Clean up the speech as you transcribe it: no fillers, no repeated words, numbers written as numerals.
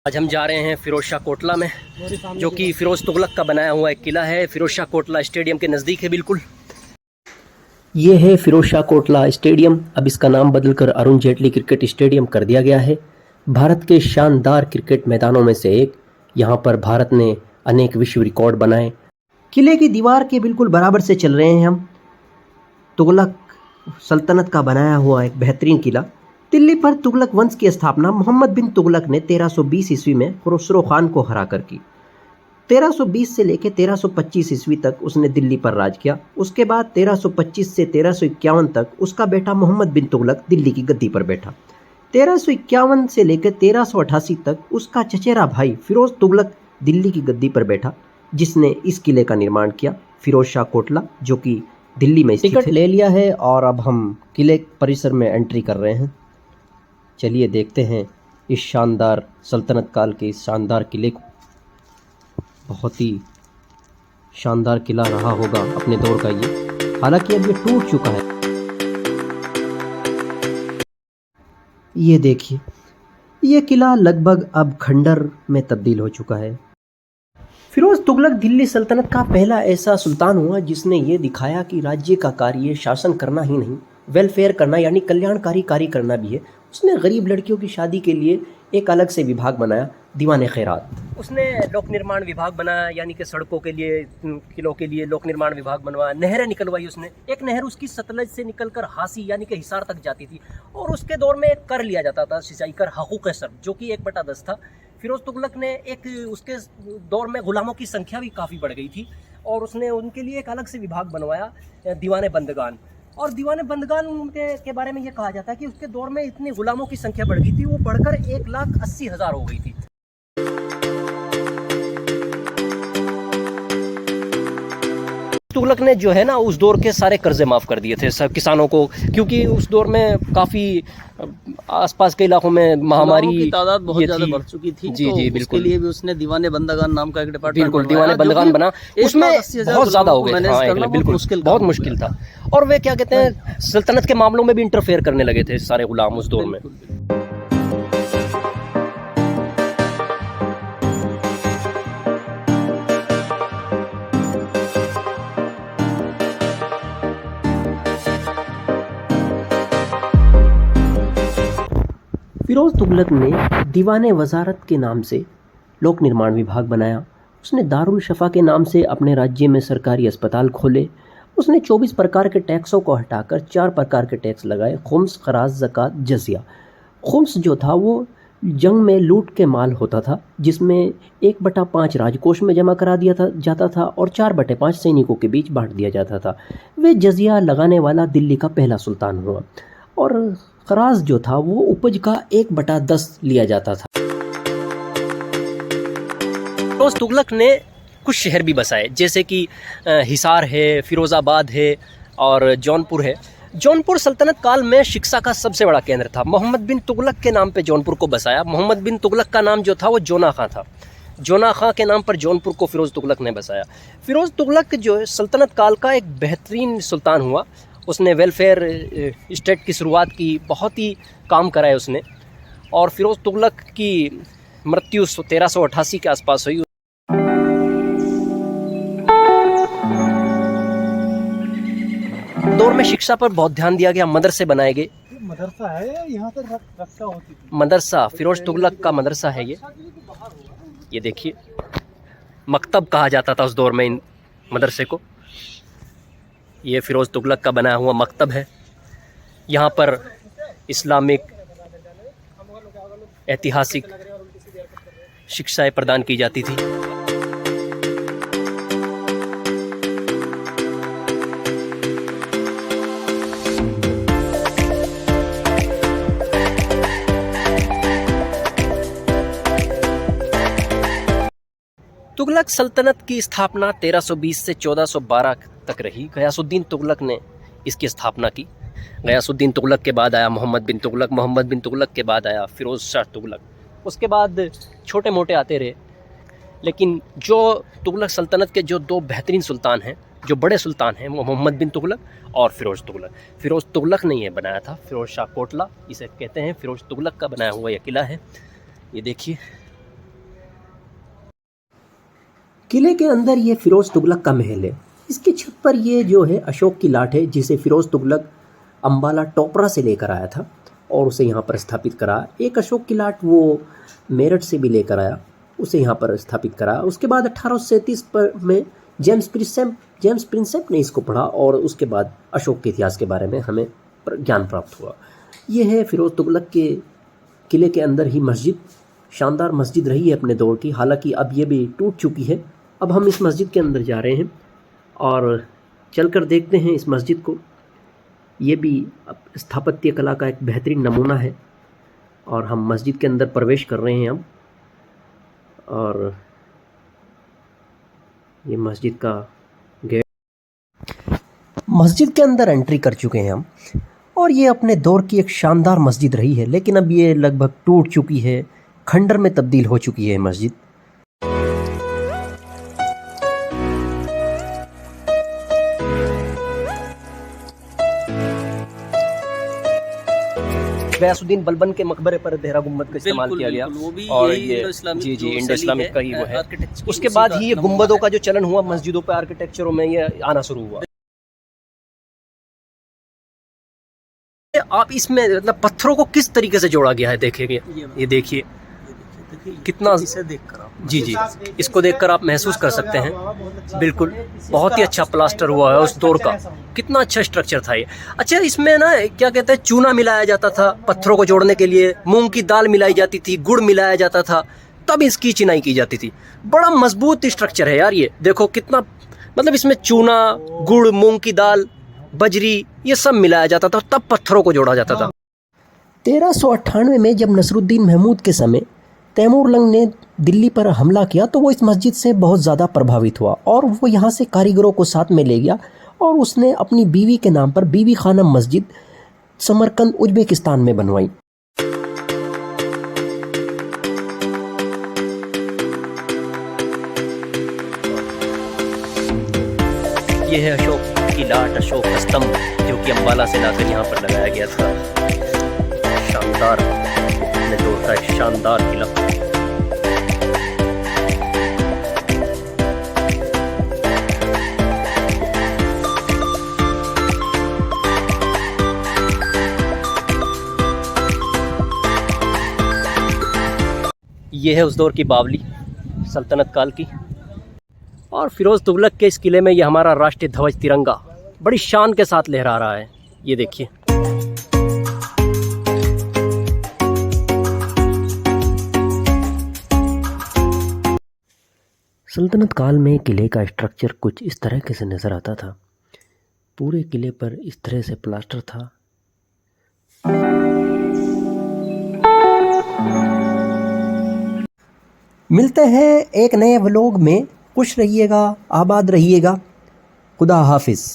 आज हम जा रहे हैं फिरोज शाह कोटला में, जो कि फिरोज तुगलक का बनाया हुआ एक किला है। फिरोज शाह कोटला स्टेडियम के नज़दीक है बिल्कुल। ये है फिरोज शाह कोटला स्टेडियम। अब इसका नाम बदलकर अरुण जेटली क्रिकेट स्टेडियम कर दिया गया है। भारत के शानदार क्रिकेट मैदानों में से एक। यहाँ पर भारत ने अनेक विश्व रिकॉर्ड बनाए। किले की दीवार के बिल्कुल बराबर से चल रहे हैं हम। तुगलक सल्तनत का बनाया हुआ एक बेहतरीन किला। दिल्ली पर तुगलक वंश की स्थापना मोहम्मद बिन तुगलक ने 1320 ईस्वी में खुसरो खान को हराकर की। 1320 से लेकर 1325 ईस्वी तक उसने दिल्ली पर राज किया। उसके बाद 1325 से 1351 तक उसका बेटा मोहम्मद बिन तुगलक दिल्ली की गद्दी पर बैठा। 1351 से लेकर 1388 तक उसका चचेरा भाई फिरोज तुगलक दिल्ली की गद्दी पर बैठा, जिसने इस किले का निर्माण किया, फिरोज शाह कोटला, जो कि दिल्ली में स्थित है। टिकट ले लिया है और अब हम किले परिसर में एंट्री कर रहे हैं। चलिए देखते हैं इस शानदार सल्तनत काल के इस शानदार किले को। बहुत ही शानदार किला रहा होगा अपने दौर का ये, हालांकि अब ये टूट चुका है। ये देखिए, ये किला लगभग अब खंडर में तब्दील हो चुका है। फिरोज तुगलक दिल्ली सल्तनत का पहला ऐसा सुल्तान हुआ जिसने ये दिखाया कि राज्य का कार्य शासन करना ही नहीं, वेलफेयर करना यानी कल्याणकारी कार्य करना भी है। उसने गरीब लड़कियों की शादी के लिए एक अलग से विभाग बनाया, दीवाने खैरात। उसने लोक निर्माण विभाग बनाया, यानी कि सड़कों के लिए, किलों के लिए लोक निर्माण विभाग बनवाया। नहरें निकलवाई उसने। एक नहर उसकी सतलज से निकलकर हासी यानी कि हिसार तक जाती थी, और उसके दौर में एक कर लिया जाता था, सिंचाई कर, हकूक़ सर्व, जो कि 1/10 था। फिरोज तुगलक ने उसके दौर में गुलामों की संख्या भी काफ़ी बढ़ गई थी, और उसने उनके लिए एक अलग से विभाग बनवाया, दीवाने बंदगान। और दीवाने बंदगान के बारे में ये कहा जाता है कि उसके दौर में इतनी गुलामों की संख्या बढ़ गई थी, वो बढ़कर 1,80,000 हो गई थी। तुगलक ने जो है ना, उस दौर के सारे कर्जे माफ़ कर दिए थे सब किसानों को, क्योंकि उस दौर में काफ़ी आसपास के इलाकों में महामारी की तादाद बहुत ज़्यादा बढ़ चुकी थी। जी जी, बिल्कुल। उसके लिए भी उसने दीवाने बंदगान नाम का एक डिपार्टमेंट, बिल्कुल, दीवाने बंदगान बना। उसमें बहुत ज़्यादा हो गए, बिल्कुल बहुत मुश्किल था। और वे क्या कहते हैं, सल्तनत के मामलों में भी इंटरफेयर करने लगे थे सारे गुलाम उस दौर में। फिरोज तुगलक ने दीवाने वजारत के नाम से लोक निर्माण विभाग बनाया। उसने दारुल शफा के नाम से अपने राज्य में सरकारी अस्पताल खोले। उसने 24 प्रकार के टैक्सों को हटाकर 4 प्रकार के टैक्स लगाए: खुम्स, खराज, ज़कात, जजिया। खुम्स जो था वो जंग में लूट के माल होता था, जिसमें 1/5 राजकोष में जमा करा जाता था और 4/5 सैनिकों के बीच बांट दिया जाता था। वे जजिया लगाने वाला दिल्ली का पहला सुल्तान हुआ। और खराज जो था वो उपज का 1/10 लिया जाता था। फिरोज तुगलक ने कुछ शहर भी बसाए, जैसे कि हिसार है, फिरोज़ाबाद है और जौनपुर है। जौनपुर सल्तनत काल में शिक्षा का सबसे बड़ा केंद्र था। मोहम्मद बिन तुगलक के नाम पे जौनपुर को बसाया। मोहम्मद बिन तुगलक का नाम जो था वो जोना खां था। जोना खां के नाम पर जौनपुर को फिरोज तुगलक ने बसाया। फिरोज तुगलक जो सल्तनत काल का एक बेहतरीन सुल्तान हुआ। उसने वेलफेयर स्टेट की शुरुआत की, बहुत ही काम कराए उसने। और फिरोज तुगलक की मृत्यु 1388 के आसपास हुई। दौर में शिक्षा पर बहुत ध्यान दिया गया, मदरसे बनाए गए। मदरसा है यहाँ पर, रक्षा होती थी। मदरसा फिरोज तुगलक का मदरसा है ये देखिए, मकतब कहा जाता था उस दौर में इन मदरसे को। ये फिरोज तुगलक का बनाया हुआ मकतब है। यहाँ पर इस्लामिक ऐतिहासिक शिक्षाएं प्रदान की जाती थी। तुगलक सल्तनत की स्थापना 1320 से 1412 तक रही। गयासुद्दीन तुगलक ने इसकी स्थापना की। गयासुद्दीन तुगलक के बाद आया मोहम्मद बिन तुगलक, मोहम्मद बिन तुगलक के बाद आया फिरोज शाह तुगलक। उसके बाद छोटे मोटे आते रहे, लेकिन जो तुगलक सल्तनत के जो 2 बेहतरीन सुल्तान हैं, जो बड़े सुल्तान हैं, वो मोहम्मद बिन तुगलक और फिरोज तुगलक। फिरोज तुगलक ने ये बनाया था, फिरोज शाह कोटला इसे कहते हैं। फिरोज तुगलक का बनाया हुआ यह किला है। ये देखिए, किले के अंदर ये फिरोज़ तुगलक का महल है। इसकी छत पर ये जो है अशोक की लाट है, जिसे फिरोज़ तुगलक अम्बाला टोपरा से लेकर आया था और उसे यहाँ पर स्थापित करा। एक अशोक की लाट वो मेरठ से भी लेकर आया, उसे यहाँ पर स्थापित करा। उसके बाद 1837 में जेम्स प्रिंसेप ने इसको पढ़ा और उसके बाद अशोक के इतिहास के बारे में हमें ज्ञान प्राप्त हुआ। ये है फिरोज़ तुगलक के किले के अंदर ही मस्जिद। शानदार मस्जिद रही है अपने दौर की, हालांकि अब ये भी टूट चुकी है। अब हम इस मस्जिद के अंदर जा रहे हैं और चलकर देखते हैं इस मस्जिद को। ये भी स्थापत्य कला का एक बेहतरीन नमूना है और हम मस्जिद के अंदर प्रवेश कर रहे हैं अब। और ये मस्जिद का गेट, मस्जिद के अंदर एंट्री कर चुके हैं हम और ये अपने दौर की एक शानदार मस्जिद रही है, लेकिन अब ये लगभग टूट चुकी है, खंडर में तब्दील हो चुकी है मस्जिद। गयासुद्दीन बलबन के मकबरे पर देहरा गुम्बद का इस्तेमाल किया गया और ये जी इंडो इस्लामिक का ही वो है। उसके बाद ही ये गुम्बदों का जो चलन हुआ मस्जिदों पर, आर्किटेक्चरों में ये आना शुरू हुआ। आप इसमें मतलब पत्थरों को किस तरीके से जोड़ा गया है देखेंगे, ये देखिए कितना, इसे देखकर आप जी इसको देखकर आप महसूस कर सकते हैं। बिल्कुल बहुत ही अच्छा प्लास्टर हुआ है उस दौर का, कितना अच्छा स्ट्रक्चर था ये। अच्छा, इसमें ना क्या कहते हैं, चूना मिलाया जाता था पत्थरों को जोड़ने के लिए, मूंग की दाल मिलाई जाती थी, गुड़ मिलाया जाता था, तब इसकी चिनाई की जाती थी। बड़ा मजबूत स्ट्रक्चर है यार ये, देखो कितना, मतलब इसमें चूना, गुड़, मूंग की दाल, बजरी, ये सब मिलाया जाता था, तब पत्थरों को जोड़ा जाता था। 1398 में जब नसरुद्दीन महमूद के समय तैमूरलंग ने दिल्ली पर हमला किया तो वो इस मस्जिद से बहुत ज़्यादा प्रभावित हुआ और वो यहाँ से कारीगरों को साथ में ले गया और उसने अपनी बीवी के नाम पर बीबी खानम मस्जिद समरकंद उज्बेकिस्तान में बनवाई। ये है अशोक की लाट, अशोक का स्तंभ, जो कि अम्बाला से लाकर यहाँ पर लगाया गया था। शानदार अपने दौर का एक शानदार किला। ये है उस दौर की बावली, सल्तनत काल की। और फिरोज़ तुगलक के इस किले में ये हमारा राष्ट्रीय ध्वज तिरंगा बड़ी शान के साथ लहरा रहा है, ये देखिए। सल्तनत काल में किले का स्ट्रक्चर कुछ इस तरह के से नज़र आता था। पूरे किले पर इस तरह से प्लास्टर था। मिलते हैं एक नए व्लॉग में। खुश रहिएगा, आबाद रहिएगा। खुदा हाफिज़।